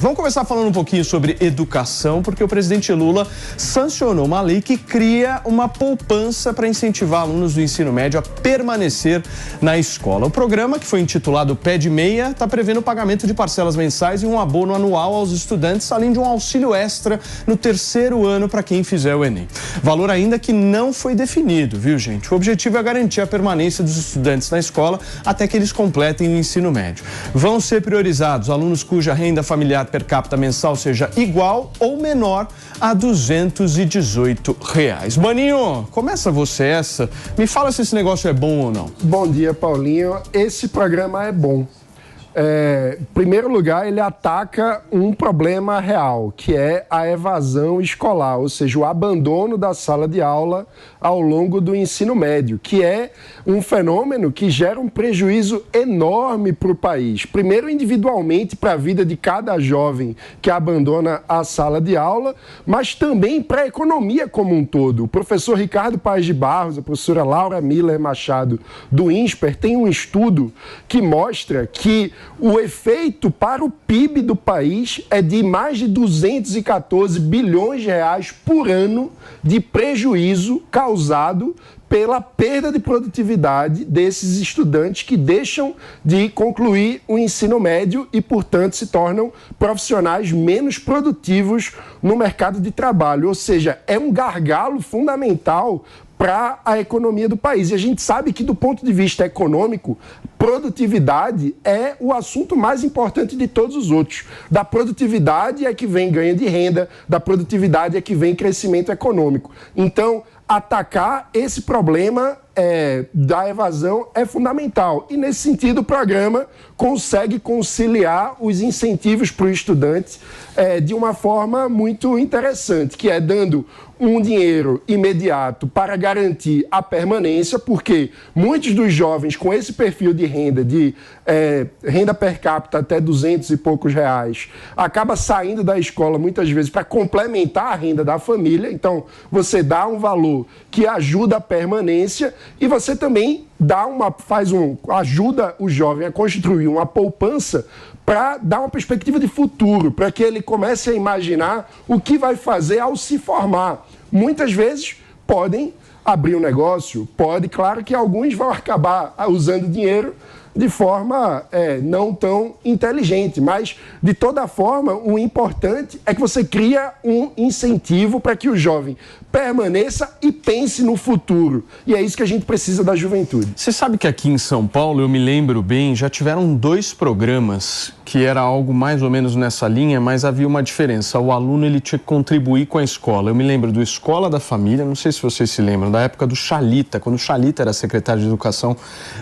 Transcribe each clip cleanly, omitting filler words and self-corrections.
Vamos começar falando um pouquinho sobre educação, porque o presidente Lula sancionou uma lei que cria uma poupança para incentivar alunos do ensino médio a permanecer na escola. O programa, que foi intitulado Pé de Meia, está prevendo o pagamento de parcelas mensais e um abono anual aos estudantes, além de um auxílio extra no terceiro ano para quem fizer o Enem. Valor ainda que não foi definido, viu, gente? O objetivo é garantir a permanência dos estudantes na escola até que eles completem o ensino médio. Vão ser priorizados alunos cuja renda familiar per capita mensal seja igual ou menor a R$218. Maninho, começa você essa. Me fala se esse negócio é bom ou não. Bom dia, Paulinho. Esse programa é bom. Em primeiro lugar, ele ataca um problema real, que é a evasão escolar, ou seja, o abandono da sala de aula ao longo do ensino médio, que é um fenômeno que gera um prejuízo enorme para o país. Primeiro, individualmente, para a vida de cada jovem que abandona a sala de aula, mas também para a economia como um todo. O professor Ricardo Paes de Barros, a professora Laura Miller Machado, do INSPER, tem um estudo que mostra que o efeito para o PIB do país é de mais de 214 bilhões de reais por ano de prejuízo causado pela perda de produtividade desses estudantes que deixam de concluir o ensino médio e, portanto, se tornam profissionais menos produtivos no mercado de trabalho. Ou seja, é um gargalo fundamental para a economia do país. E a gente sabe que, do ponto de vista econômico, produtividade é o assunto mais importante de todos os outros. Da produtividade é que vem ganho de renda, da produtividade é que vem crescimento econômico. Então, atacar esse problema da evasão é fundamental. E, nesse sentido, o programa consegue conciliar os incentivos para o estudante de uma forma muito interessante, que é dando um dinheiro imediato para garantir a permanência, porque muitos dos jovens com esse perfil de renda per capita até 200 e poucos reais, acaba saindo da escola muitas vezes para complementar a renda da família. Então, você dá um valor que ajuda a permanência e você também ajuda o jovem a construir uma poupança para dar uma perspectiva de futuro, para que ele comece a imaginar o que vai fazer ao se formar. Muitas vezes podem abrir um negócio, claro que alguns vão acabar usando dinheiro de forma não tão inteligente, mas de toda forma o importante é que você cria um incentivo para que o jovem permaneça e pense no futuro. E é isso que a gente precisa da juventude. Você sabe que aqui em São Paulo, eu me lembro bem, já tiveram 2 programas que era algo mais ou menos nessa linha, mas havia uma diferença. O aluno ele tinha que contribuir com a escola. Eu me lembro do Escola da Família, não sei se vocês se lembram, da época do Chalita, quando o Chalita era secretário de Educação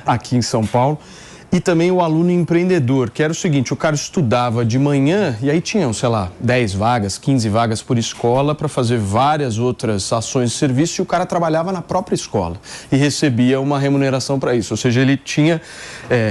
aqui em São Paulo. E também o aluno empreendedor, que era o seguinte, o cara estudava de manhã e aí tinham, 10 vagas, 15 vagas por escola para fazer várias outras ações de serviço e o cara trabalhava na própria escola e recebia uma remuneração para isso. Ou seja, ele tinha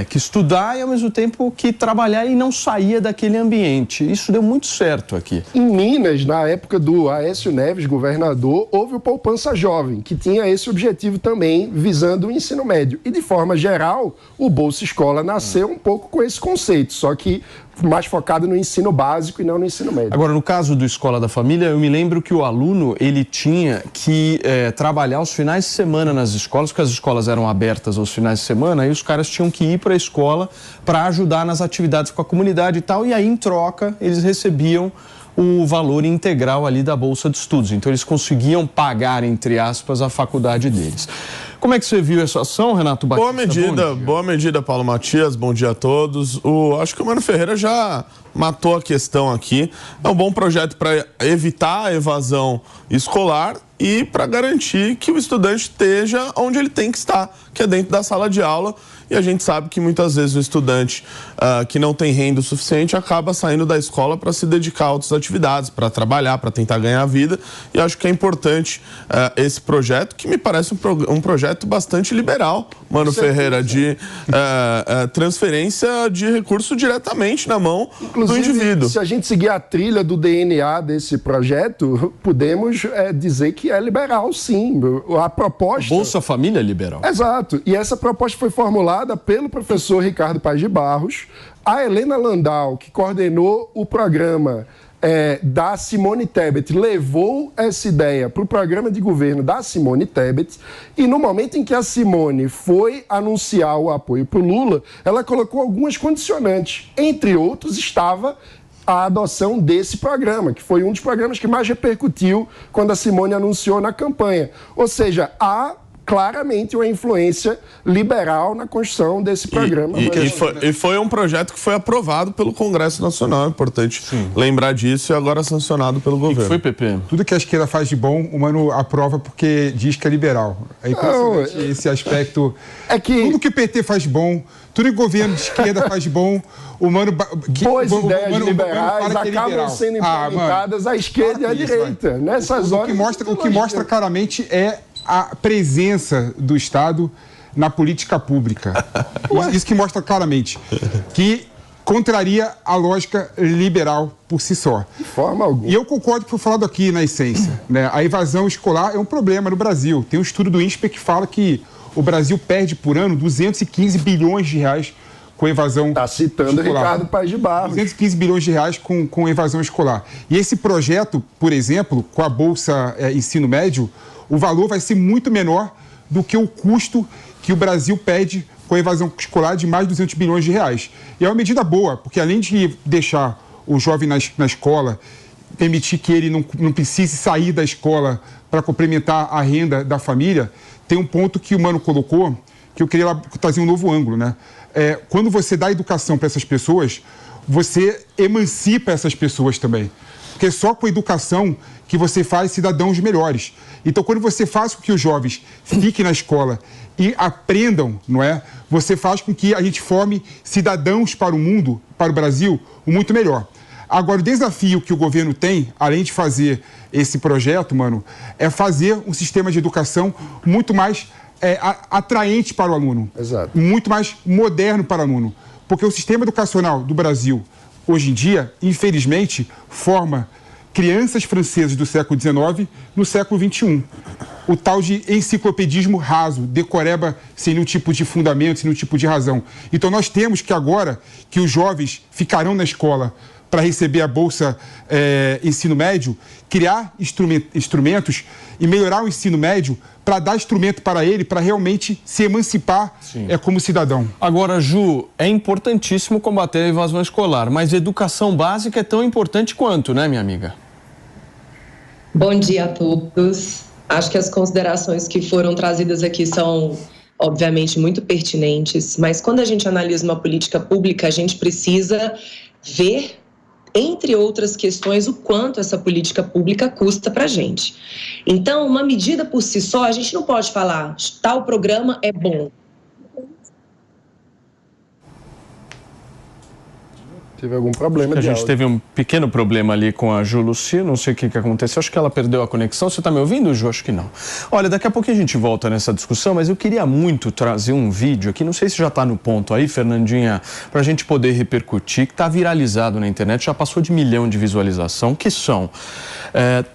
que estudar e ao mesmo tempo que trabalhar e não saía daquele ambiente. Isso deu muito certo aqui. Em Minas, na época do Aécio Neves, governador, houve o Poupança Jovem, que tinha esse objetivo também, visando o ensino médio. E de forma geral, o Bolsa Escola nasceu um pouco com esse conceito, só que mais focado no ensino básico e não no ensino médio. Agora, no caso do Escola da Família, eu me lembro que o aluno, ele tinha que trabalhar os finais de semana nas escolas, porque as escolas eram abertas aos finais de semana, e os caras tinham que ir para a escola para ajudar nas atividades com a comunidade e tal, e aí, em troca, eles recebiam o valor integral ali da Bolsa de Estudos. Então, eles conseguiam pagar, entre aspas, a faculdade deles. Como é que você viu essa ação, Renato Batista? Boa medida, Paulo Matias, bom dia a todos. Acho que o Mano Ferreira já matou a questão aqui. É um bom projeto para evitar a evasão escolar e para garantir que o estudante esteja onde ele tem que estar, que é dentro da sala de aula. E a gente sabe que muitas vezes o estudante que não tem renda o suficiente acaba saindo da escola para se dedicar a outras atividades, para trabalhar, para tentar ganhar a vida. E acho que é importante esse projeto, que me parece um projeto bastante liberal, Mano Ferreira, de transferência de recurso diretamente na mão do indivíduo. Se a gente seguir a trilha do DNA desse projeto, podemos dizer que é liberal, sim. A proposta... Bolsa Família é liberal. Exato. E essa proposta foi formulada pelo professor Ricardo Paes de Barros, A Helena Landau, que coordenou o programa da Simone Tebet, levou essa ideia para o programa de governo da Simone Tebet, e no momento em que a Simone foi anunciar o apoio para o Lula, ela colocou algumas condicionantes. Entre outros, estava a adoção desse programa, que foi um dos programas que mais repercutiu quando a Simone anunciou na campanha. Ou seja, há claramente uma influência liberal na construção desse programa. E foi um projeto que foi aprovado pelo Congresso Nacional, é importante lembrar disso, e agora sancionado pelo governo. E que foi, Pepe? Tudo que a esquerda faz de bom, o Mano aprova porque diz que é liberal. É impressionante esse aspecto. Tudo que o PT faz de bom, tudo que o governo de esquerda faz de bom, o Mano... Boas ideias liberais acabam sendo implementadas à esquerda e à direita. Nessas horas... O que mostra claramente é a presença do Estado na política pública. Isso que mostra claramente que contraria a lógica liberal por si só. De forma alguma. E eu concordo com o que foi falado aqui na essência, né? A evasão escolar é um problema no Brasil. Tem um estudo do INSPER que fala que o Brasil perde por ano 215 bilhões de reais com evasão escolar. Está citando Ricardo Paes de Barros. 215 bilhões de reais com evasão escolar. E esse projeto, por exemplo, com a Bolsa Ensino Médio, o valor vai ser muito menor do que o custo que o Brasil pede com a evasão escolar de mais de 200 bilhões de reais. E é uma medida boa, porque além de deixar o jovem na escola, permitir que ele não precise sair da escola para complementar a renda da família, tem um ponto que o Mano colocou, que eu queria trazer um novo ângulo, né? Quando você dá educação para essas pessoas, você emancipa essas pessoas também. Porque é só com a educação que você faz cidadãos melhores. Então, quando você faz com que os jovens fiquem na escola e aprendam, não é? Você faz com que a gente forme cidadãos para o mundo, para o Brasil, muito melhor. Agora, o desafio que o governo tem, além de fazer esse projeto, Mano, é fazer um sistema de educação muito mais atraente para o aluno. Exato. Muito mais moderno para o aluno. Porque o sistema educacional do Brasil, hoje em dia, infelizmente, forma crianças francesas do século XIX no século XXI. O tal de enciclopedismo raso, decoreba sem nenhum tipo de fundamento, sem nenhum tipo de razão. Então nós temos que agora, que os jovens ficarão na escola para receber a Bolsa Ensino Médio, criar instrumentos e melhorar o ensino médio para dar instrumento para ele, para realmente se emancipar como cidadão. Agora, Ju, é importantíssimo combater a evasão escolar, mas educação básica é tão importante quanto, né, minha amiga? Bom dia a todos. Acho que as considerações que foram trazidas aqui são, obviamente, muito pertinentes, mas quando a gente analisa uma política pública, a gente precisa ver, entre outras questões, o quanto essa política pública custa para a gente. Então, uma medida por si só, a gente não pode falar, tal programa é bom. Teve algum problema de A gente áudio. teve um pequeno problema ali com a Ju Lucia, não sei o que aconteceu, acho que ela perdeu a conexão. Você está me ouvindo, Ju? Acho que não. Olha, daqui a pouquinho a gente volta nessa discussão, mas eu queria muito trazer um vídeo aqui, não sei se já está no ponto aí, Fernandinha, para a gente poder repercutir, que está viralizado na internet, já passou de 1 milhão de visualização, que são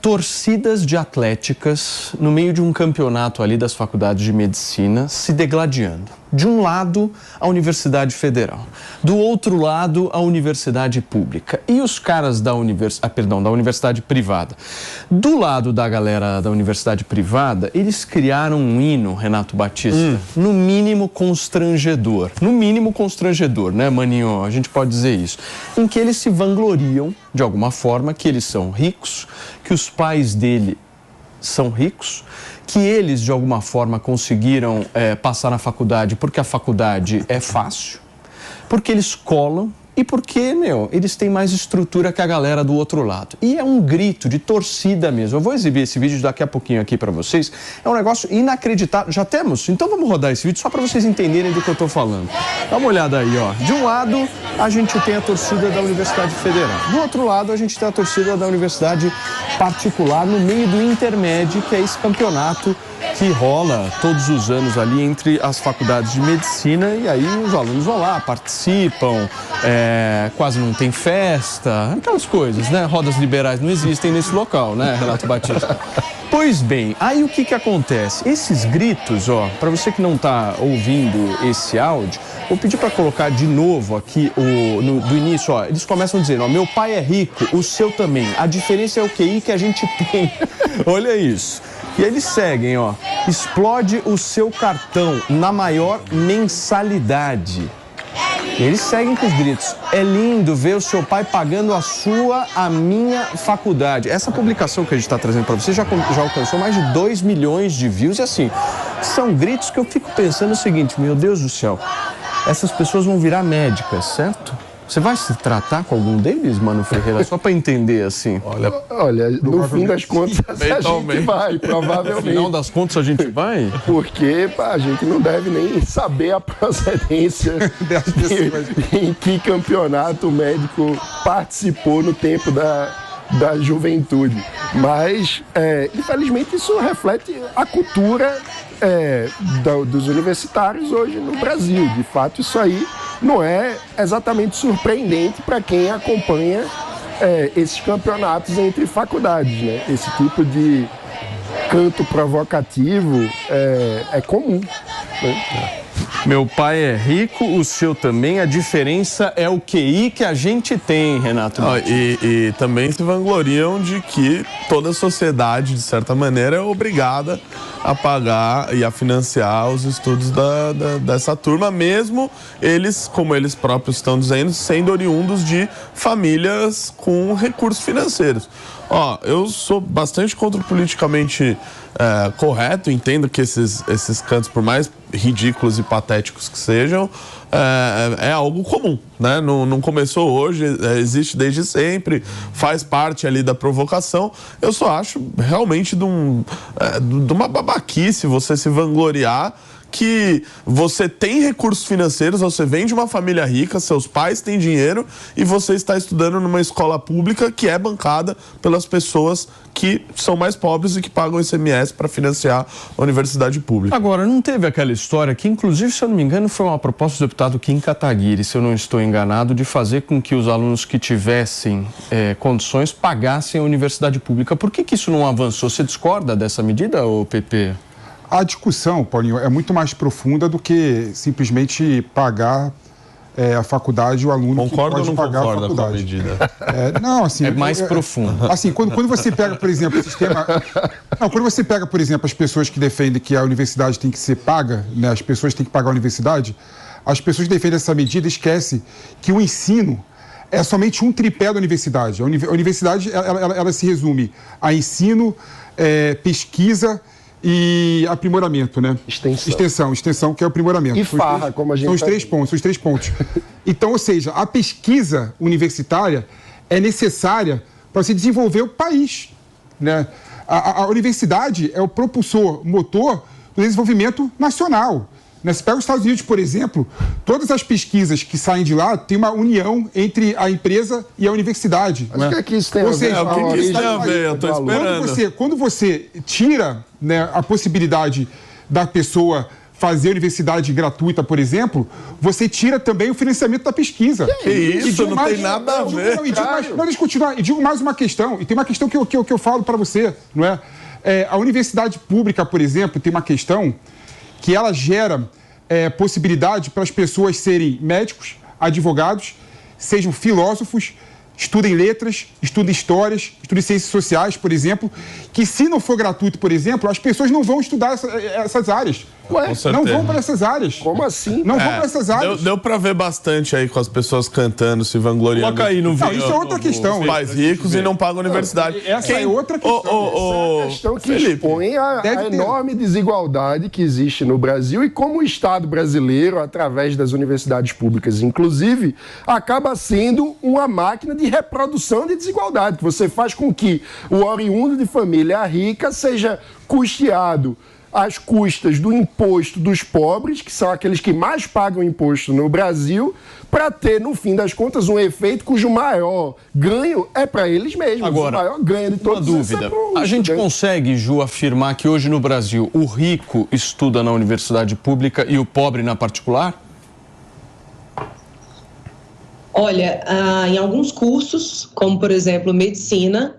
torcidas de atléticas no meio de um campeonato ali das faculdades de medicina se degladiando. De um lado, a Universidade Federal. Do outro lado, a Universidade Pública. E os caras da Universidade Privada. Do lado da galera da Universidade Privada, eles criaram um hino, Renato Batista, no mínimo constrangedor. No mínimo constrangedor, né, Maninho? A gente pode dizer isso. Em que eles se vangloriam, de alguma forma, que eles são ricos, que os pais dele são ricos, que eles, de alguma forma, conseguiram passar na faculdade porque a faculdade é fácil, porque eles colam e porque, eles têm mais estrutura que a galera do outro lado. E é um grito de torcida mesmo. Eu vou exibir esse vídeo daqui a pouquinho aqui para vocês. É um negócio inacreditável. Já temos? Então vamos rodar esse vídeo só para vocês entenderem do que eu estou falando. Dá uma olhada aí, ó. De um lado, a gente tem a torcida da Universidade Federal. Do outro lado, a gente tem a torcida da Universidade Particular no meio do intermédio, que é esse campeonato que rola todos os anos ali entre as faculdades de medicina, e aí os alunos vão lá, participam, quase não tem festa, aquelas coisas, né? Rodas liberais não existem nesse local, né, Renato Batista? Pois bem, aí o que acontece? Esses gritos, ó, para você que não está ouvindo esse áudio, Vou pedir para colocar de novo aqui do início, ó. Eles começam dizendo, ó, meu pai é rico, o seu também. A diferença é o QI que a gente tem. Olha isso. E eles seguem, ó. Explode o seu cartão na maior mensalidade. Eles seguem com os gritos. É lindo ver o seu pai pagando a minha faculdade. Essa publicação que a gente está trazendo para você já alcançou mais de 2 milhões de views. E assim, são gritos que eu fico pensando o seguinte, meu Deus do céu, essas pessoas vão virar médicas, certo? Você vai se tratar com algum deles, Mano Ferreira? Só para entender, assim. Olha, no fim das contas, a gente vai, provavelmente. No final das contas, a gente vai? Porque a gente não deve nem saber a procedência em que campeonato o médico participou no tempo da juventude. Mas, infelizmente, isso reflete a cultura dos universitários hoje no Brasil. De fato, isso aí não é exatamente surpreendente para quem acompanha esses campeonatos entre faculdades, né? Esse tipo de canto provocativo é comum, né? Meu pai é rico, o seu também. A diferença é o QI que a gente tem, Renato. E também se vangloriam de que toda a sociedade, de certa maneira, é obrigada a pagar e a financiar os estudos dessa turma, mesmo eles, como eles próprios estão dizendo, sendo oriundos de famílias com recursos financeiros. Eu sou bastante contra o politicamente correto, entendo que esses cantos, por mais ridículos e patéticos que sejam, é algo comum, né? Não começou hoje, existe desde sempre, faz parte ali da provocação. Eu só acho realmente de uma babaquice você se vangloriar que você tem recursos financeiros, você vem de uma família rica, seus pais têm dinheiro e você está estudando numa escola pública que é bancada pelas pessoas que são mais pobres e que pagam ICMS para financiar a universidade pública. Agora, não teve aquela história que, inclusive, se eu não me engano, foi uma proposta do deputado Kim Kataguiri, se eu não estou enganado, de fazer com que os alunos que tivessem condições pagassem a universidade pública. Por que isso não avançou? Você discorda dessa medida, ô PP? A discussão, Paulinho, é muito mais profunda do que simplesmente pagar a faculdade, o aluno concorda que pode pagar a faculdade. Com a medida? Não, assim... É mais profundo. Assim, quando você pega, por exemplo, o sistema... Não, quando você pega, por exemplo, as pessoas que defendem que a universidade tem que ser paga, né, as pessoas têm que pagar a universidade, as pessoas que defendem essa medida esquecem que o ensino é somente um tripé da universidade. A universidade, ela se resume a ensino, pesquisa e aprimoramento, né? Extensão, que é o aprimoramento. E farra, como a gente... São os 3 pontos. Então, ou seja, a pesquisa universitária é necessária para se desenvolver o país, né? A universidade é o propulsor, motor do desenvolvimento nacional. Né? Se pega os Estados Unidos, por exemplo, todas as pesquisas que saem de lá tem uma união entre a empresa e a universidade. Mas o que isso tem a ver? Ou seja, o que isso tem a ver? Eu estou esperando. Quando você tira, né, a possibilidade da pessoa fazer universidade gratuita, por exemplo, você tira também o financiamento da pesquisa. Que isso? Não tem nada a ver. Deixa eu continuar. E digo mais uma questão, e tem uma questão que eu falo para você, não é? A universidade pública, por exemplo, tem uma questão que ela gera possibilidade para as pessoas serem médicos, advogados, sejam filósofos, estudem letras, estudem histórias, estudem ciências sociais, por exemplo, que se não for gratuito, por exemplo, as pessoas não vão estudar essas áreas. Não vão para essas áreas. Como assim? Não vão para essas áreas. Deu para ver bastante aí com as pessoas cantando, se vangloriando. Coloca aí no vídeo. Isso é outra questão. Os pais ricos e não pagam a universidade. Essa é outra questão. Essa é a questão que expõe a enorme desigualdade que existe no Brasil e como o Estado brasileiro, através das universidades públicas, inclusive, acaba sendo uma máquina de reprodução de desigualdade, que você faz com que o oriundo de família rica seja custeado às custas do imposto dos pobres, que são aqueles que mais pagam imposto no Brasil, para ter, no fim das contas, um efeito cujo maior ganho é para eles mesmos. Agora, o maior ganho de todos. Uma dúvida. A gente consegue, Ju, afirmar que hoje no Brasil o rico estuda na universidade pública e o pobre na particular? Olha, em alguns cursos, como por exemplo medicina,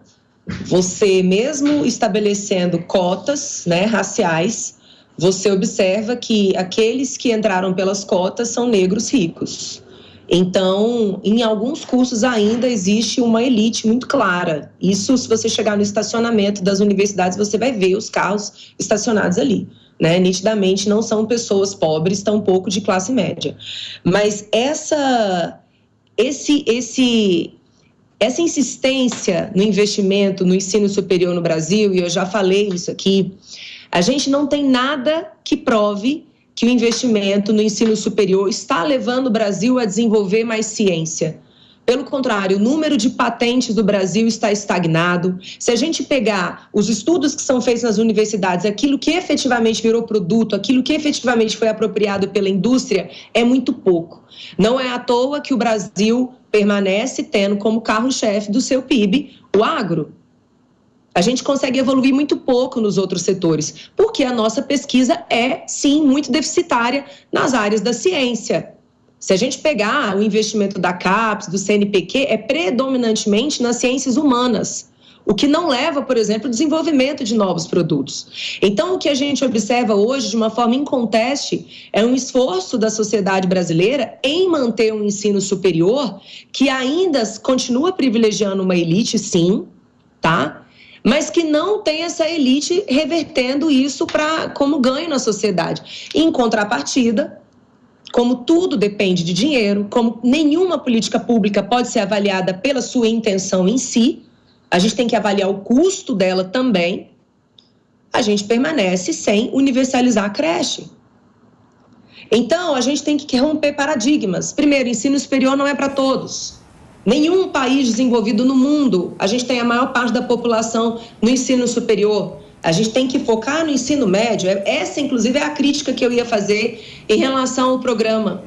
você mesmo estabelecendo cotas, né, raciais, você observa que aqueles que entraram pelas cotas são negros ricos. Então, em alguns cursos ainda existe uma elite muito clara. Isso, se você chegar no estacionamento das universidades, você vai ver os carros estacionados ali, né? Nitidamente não são pessoas pobres, tampouco de classe média. Mas essa insistência no investimento no ensino superior no Brasil, e eu já falei isso aqui, a gente não tem nada que prove que o investimento no ensino superior está levando o Brasil a desenvolver mais ciência. Pelo contrário, o número de patentes do Brasil está estagnado. Se a gente pegar os estudos que são feitos nas universidades, aquilo que efetivamente virou produto, aquilo que efetivamente foi apropriado pela indústria, é muito pouco. Não é à toa que o Brasil permanece tendo como carro-chefe do seu PIB o agro. A gente consegue evoluir muito pouco nos outros setores, porque a nossa pesquisa é, sim, muito deficitária nas áreas da ciência. Se a gente pegar o investimento da CAPES, do CNPq, é predominantemente nas ciências humanas, o que não leva, por exemplo, ao desenvolvimento de novos produtos. Então, o que a gente observa hoje, de uma forma inconteste, é um esforço da sociedade brasileira em manter um ensino superior que ainda continua privilegiando uma elite, sim, tá? Mas que não tem essa elite revertendo isso como ganho na sociedade. Em contrapartida, como tudo depende de dinheiro, como nenhuma política pública pode ser avaliada pela sua intenção em si, a gente tem que avaliar o custo dela também, a gente permanece sem universalizar a creche. Então, a gente tem que romper paradigmas. Primeiro, ensino superior não é para todos. Nenhum país desenvolvido no mundo, a gente tem a maior parte da população no ensino superior. A gente tem que focar no ensino médio. Essa, inclusive, é a crítica que eu ia fazer em relação ao programa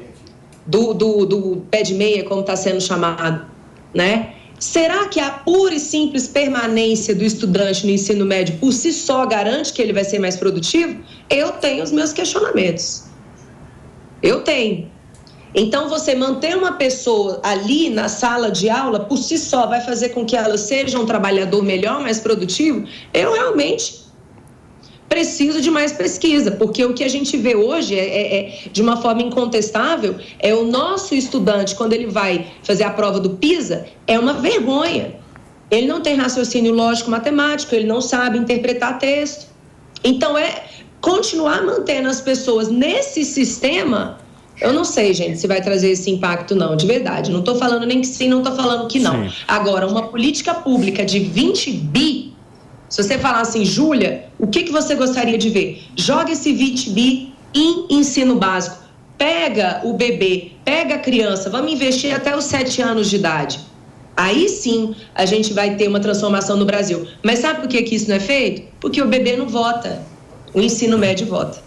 do pé de meia, como está sendo chamado, né? Será que a pura e simples permanência do estudante no ensino médio por si só garante que ele vai ser mais produtivo? Eu tenho os meus questionamentos. Eu tenho. Então, você manter uma pessoa ali na sala de aula, por si só, vai fazer com que ela seja um trabalhador melhor, mais produtivo? Eu realmente preciso de mais pesquisa, porque o que a gente vê hoje de uma forma incontestável, é o nosso estudante, quando ele vai fazer a prova do PISA, é uma vergonha. Ele não tem raciocínio lógico-matemático, ele não sabe interpretar texto. Então, continuar mantendo as pessoas nesse sistema... Eu não sei, gente, se vai trazer esse impacto, não, de verdade. Não estou falando nem que sim, não estou falando que não. Sim. Agora, uma política pública de 20 bi, se você falar assim, Júlia, o que você gostaria de ver? Joga esse 20 bi em ensino básico. Pega o bebê, pega a criança, vamos investir até os 7 anos de idade. Aí sim a gente vai ter uma transformação no Brasil. Mas sabe por que isso não é feito? Porque o bebê não vota, o ensino médio vota.